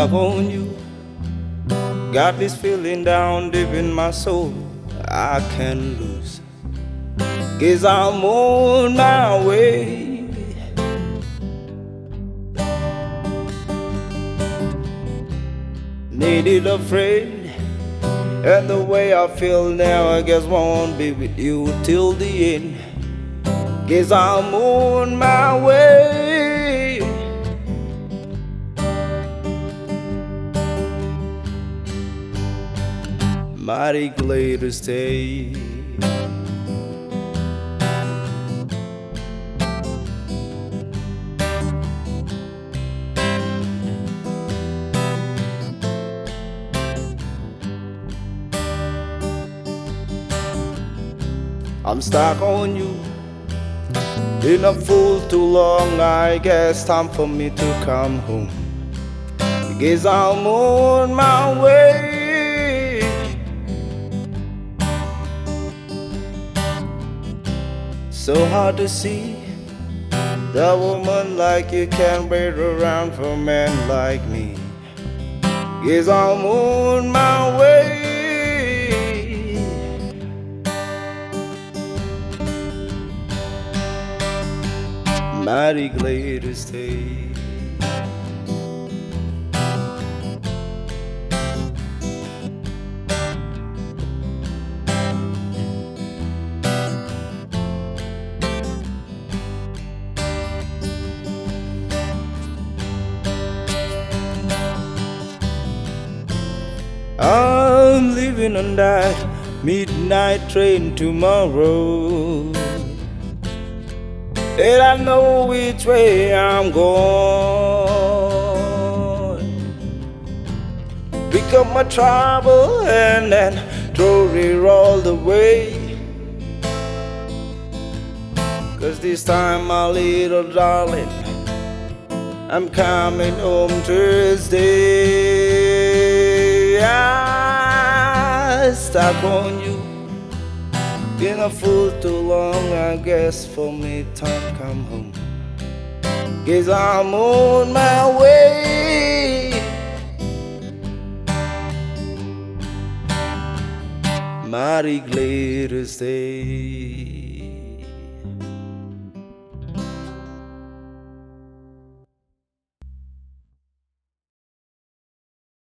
stuck on you. Got this feeling down deep in my soul I can't lose. Guess I'm on my way. Needed a friend, and the way I feel now, I guess won't be with you till the end. Guess I'm on my way. Mighty glad to stay. I'm stuck on you. Been a fool too long, I guess time for me to come home. Guess I'm on my way. So hard to see the woman like you can't wait around for a man like me. Guess I'm on my way. Mighty glad to stay. I'm leaving on that midnight train tomorrow, and I know which way I'm going. Pick up my trouble and then throw it all away. 'Cause this time, my little darling, I'm coming home Thursday. I stuck on you. Been a fool too long, I guess for me time come home. Guess I'm on my way. Mighty glad to stay.